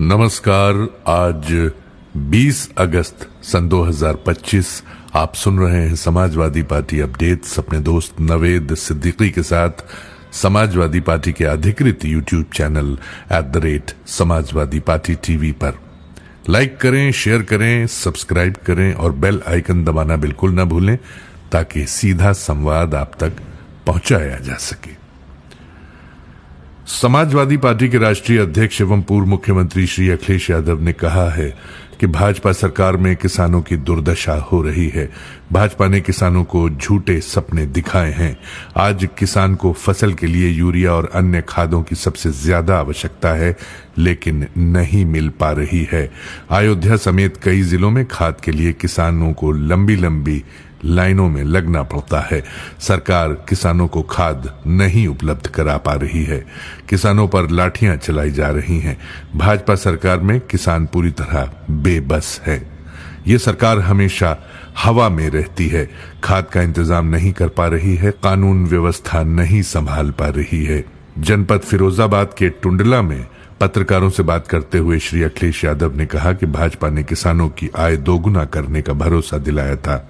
नमस्कार। आज 20 अगस्त सन 2025 आप सुन रहे हैं समाजवादी पार्टी अपडेट्स अपने दोस्त नवेद सिद्दीकी के साथ समाजवादी पार्टी के अधिकृत YouTube channel @Samajwadi party TV पर। लाइक करें, शेयर करें, सब्सक्राइब करें और बेल आइकन दबाना बिल्कुल न भूलें ताकि सीधा संवाद आप तक पहुंचाया जा सके। समाजवादी पार्टी के राष्ट्रीय अध्यक्ष एवं पूर्व मुख्यमंत्री श्री अखिलेश यादव ने कहा है कि भाजपा सरकार में किसानों की दुर्दशा हो रही है। भाजपा ने किसानों को झूठे सपने दिखाए हैं। आज किसान को फसल के लिए यूरिया और अन्य खादों की सबसे ज्यादा आवश्यकता है, लेकिन नहीं मिल पा रही है। अयोध्या समेत कई जिलों में खाद के लिए किसानों को लंबी लंबी लाइनों में लगना पड़ता है। सरकार किसानों को खाद नहीं उपलब्ध करा पा रही है। किसानों पर लाठियां चलाई जा रही हैं। भाजपा सरकार में किसान पूरी तरह बेबस है। ये सरकार हमेशा हवा में रहती है। खाद का इंतजाम नहीं कर पा रही है। कानून व्यवस्था नहीं संभाल पा रही है। जनपद फिरोजाबाद के टुंडला में पत्रकारों से बात करते हुए श्री अखिलेश यादव ने कहा कि भाजपा ने किसानों की आय दोगुना करने का भरोसा दिलाया था।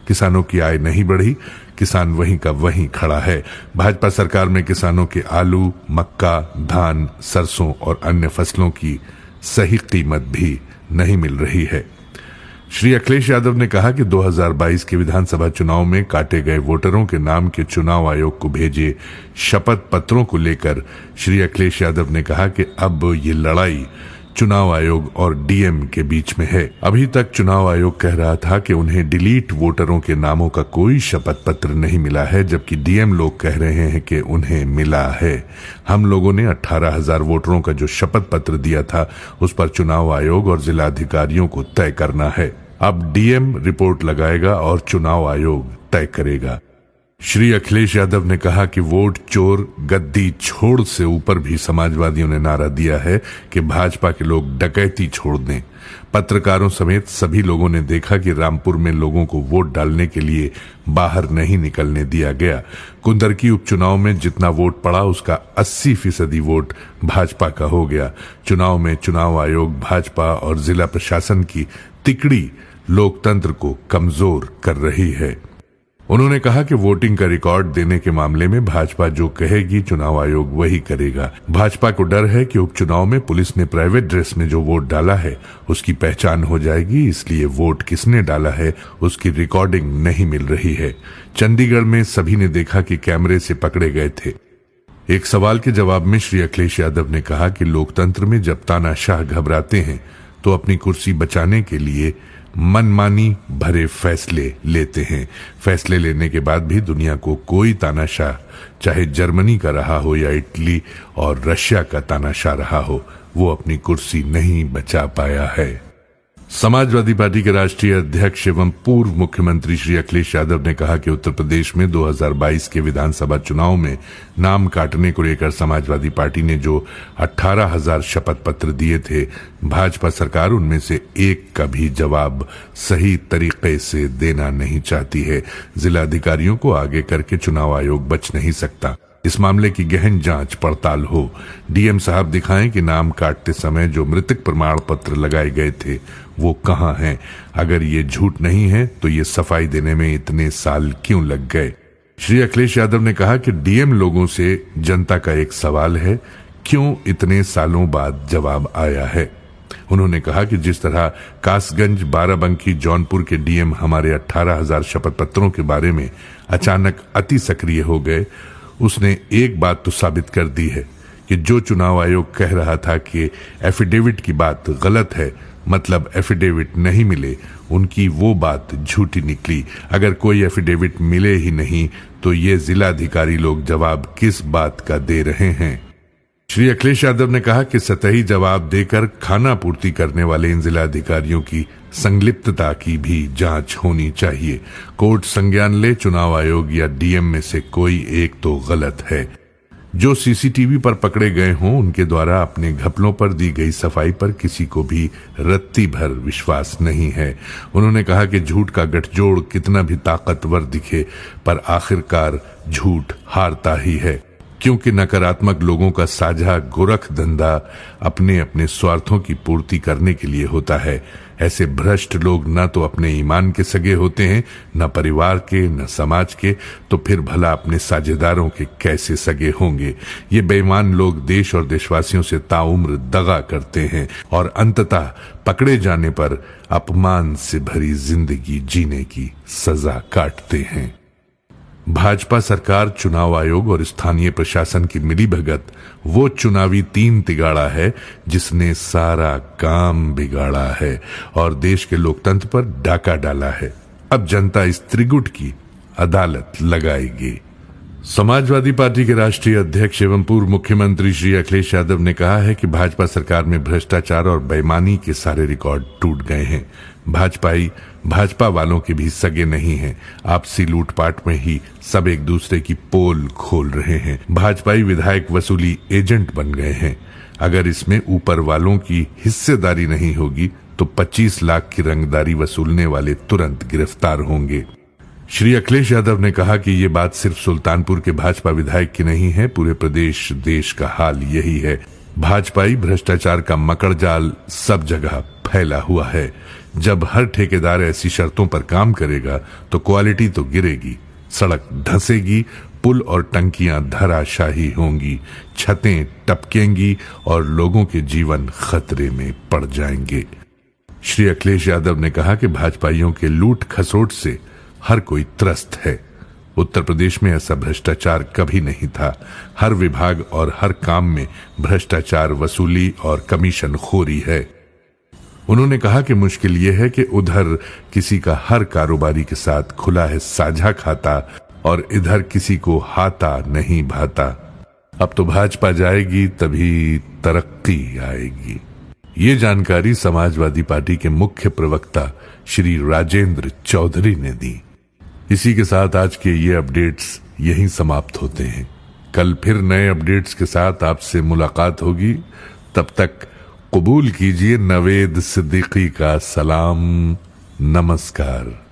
किसानों की आय नहीं बढ़ी, किसान वहीं का वहीं खड़ा है। भाजपा सरकार में किसानों के आलू, मक्का, धान, सरसों और अन्य फसलों की सही कीमत भी नहीं मिल रही है। श्री अखिलेश यादव ने कहा कि 2022 के विधानसभा चुनाव में काटे गए वोटरों के नाम के चुनाव आयोग को भेजे शपथ पत्रों को लेकर श्री अखिलेश यादव ने कहा कि अब ये लड़ाई चुनाव आयोग और डीएम के बीच में है। अभी तक चुनाव आयोग कह रहा था कि उन्हें डिलीट वोटरों के नामों का कोई शपथ पत्र नहीं मिला है, जबकि डीएम लोग कह रहे हैं कि उन्हें मिला है। हम लोगों ने 18,000 वोटरों का जो शपथ पत्र दिया था उस पर चुनाव आयोग और जिलाधिकारियों को तय करना है। अब डीएम रिपोर्ट लगाएगा और चुनाव आयोग तय करेगा। श्री अखिलेश यादव ने कहा कि वोट चोर गद्दी छोड़ से ऊपर भी समाजवादियों ने नारा दिया है कि भाजपा के लोग डकैती छोड़ दें। पत्रकारों समेत सभी लोगों ने देखा कि रामपुर में लोगों को वोट डालने के लिए बाहर नहीं निकलने दिया गया। कुंदरकी उपचुनाव में जितना वोट पड़ा उसका 80% वोट भाजपा का हो गया। चुनाव में चुनाव आयोग, भाजपा और जिला प्रशासन की तिकड़ी लोकतंत्र को कमजोर कर रही है। उन्होंने कहा कि वोटिंग का रिकॉर्ड देने के मामले में भाजपा जो कहेगी चुनाव आयोग वही करेगा। भाजपा को डर है कि उपचुनाव में पुलिस ने प्राइवेट ड्रेस में जो वोट डाला है उसकी पहचान हो जाएगी, इसलिए वोट किसने डाला है उसकी रिकॉर्डिंग नहीं मिल रही है। चंडीगढ़ में सभी ने देखा कि कैमरे से पकड़े गए थे। एक सवाल के जवाब में श्री अखिलेश यादव ने कहा कि लोकतंत्र में जब तानाशाह घबराते हैं तो अपनी कुर्सी बचाने के लिए मनमानी भरे फैसले लेते हैं। फैसले लेने के बाद भी दुनिया को कोई तानाशाह, चाहे जर्मनी का रहा हो या इटली और रशिया का तानाशाह रहा हो, वो अपनी कुर्सी नहीं बचा पाया है। समाजवादी पार्टी के राष्ट्रीय अध्यक्ष एवं पूर्व मुख्यमंत्री श्री अखिलेश यादव ने कहा कि उत्तर प्रदेश में 2022 के विधानसभा चुनाव में नाम काटने को लेकर समाजवादी पार्टी ने जो 18,000 शपथ पत्र दिए थे, भाजपा सरकार उनमें से एक का भी जवाब सही तरीके से देना नहीं चाहती है। जिलाधिकारियों को आगे करके चुनाव आयोग बच नहीं सकता। इस मामले की गहन जांच पड़ताल हो। डीएम साहब दिखाएं कि नाम काटते समय जो मृतक प्रमाण पत्र लगाए गए थे वो कहां हैं। अगर ये झूठ नहीं है तो ये सफाई देने में इतने साल क्यों लग गए। श्री अखिलेश यादव ने कहा कि डीएम लोगों से जनता का एक सवाल है, क्यों इतने सालों बाद जवाब आया है। उन्होंने कहा कि जिस तरह कासगंज, बाराबंकी, जौनपुर के डीएम हमारे 18,000 शपथ पत्रों के बारे में अचानक अति सक्रिय हो गए, उसने एक बात तो साबित कर दी है कि जो चुनाव आयोग कह रहा था कि एफिडेविट की बात गलत है, मतलब एफिडेविट नहीं मिले, उनकी वो बात झूठी निकली। अगर कोई एफिडेविट मिले ही नहीं तो ये जिलाधिकारी लोग जवाब किस बात का दे रहे हैं। श्री अखिलेश यादव ने कहा कि सतही जवाब देकर खाना पूर्ति करने वाले इन जिलाधिकारियों की संलिप्तता की भी जांच होनी चाहिए। कोर्ट संज्ञान ले, चुनाव आयोग या डीएम में से कोई एक तो गलत है। जो सीसीटीवी पर पकड़े गए हों उनके द्वारा अपने घपलों पर दी गई सफाई पर किसी को भी रत्ती भर विश्वास नहीं है। उन्होंने कहा कि झूठ का गठजोड़ कितना भी ताकतवर दिखे पर आखिरकार झूठ हारता ही है। क्योंकि नकारात्मक लोगों का साझा गोरख धंधा अपने अपने स्वार्थों की पूर्ति करने के लिए होता है। ऐसे भ्रष्ट लोग न तो अपने ईमान के सगे होते हैं, न परिवार के, न समाज के, तो फिर भला अपने साझेदारों के कैसे सगे होंगे। ये बेईमान लोग देश और देशवासियों से ताउम्र दगा करते हैं और अंततः पकड़े जाने पर अपमान से भरी जिंदगी जीने की सजा काटते हैं। भाजपा सरकार, चुनाव आयोग और स्थानीय प्रशासन की मिलीभगत वो चुनावी तीन तिगाड़ा है जिसने सारा काम बिगाड़ा है और देश के लोकतंत्र पर डाका डाला है। अब जनता इस त्रिगुट की अदालत लगाएगी। समाजवादी पार्टी के राष्ट्रीय अध्यक्ष एवं पूर्व मुख्यमंत्री श्री अखिलेश यादव ने कहा है कि भाजपा सरकार में भ्रष्टाचार और बेईमानी के सारे रिकॉर्ड टूट गए हैं। भाजपाई भाजपा वालों के भी सगे नहीं हैं। आपसी लूटपाट में ही सब एक दूसरे की पोल खोल रहे हैं। भाजपाई विधायक वसूली एजेंट बन गए हैं। अगर इसमें ऊपर वालों की हिस्सेदारी नहीं होगी तो 25 लाख की रंगदारी वसूलने वाले तुरंत गिरफ्तार होंगे। श्री अखिलेश यादव ने कहा कि ये बात सिर्फ सुल्तानपुर के भाजपा विधायक की नहीं है, पूरे प्रदेश देश का हाल यही है। भाजपाई भ्रष्टाचार का मकड़जाल सब जगह फैला हुआ है। जब हर ठेकेदार ऐसी शर्तों पर काम करेगा तो क्वालिटी तो गिरेगी, सड़क धंसेगी, पुल और टंकियां धराशाही होंगी, छतें टपकेंगी और लोगों के जीवन खतरे में पड़ जाएंगे। श्री अखिलेश यादव ने कहा कि भाजपाइयों के लूट खसोट से हर कोई त्रस्त है। उत्तर प्रदेश में ऐसा भ्रष्टाचार कभी नहीं था। हर विभाग और हर काम में भ्रष्टाचार, वसूली और कमीशन खोरी है। उन्होंने कहा कि मुश्किल यह है कि उधर किसी का हर कारोबारी के साथ खुला है साझा खाता और इधर किसी को हाथा नहीं भाता। अब तो भाजपा जाएगी तभी तरक्की आएगी। ये जानकारी समाजवादी पार्टी के मुख्य प्रवक्ता श्री राजेंद्र चौधरी ने दी। इसी के साथ आज के ये अपडेट्स यहीं समाप्त होते हैं। कल फिर नए अपडेट्स के साथ आपसे मुलाकात होगी। तब तक कबूल कीजिए नवेद सिद्दीकी का सलाम। नमस्कार।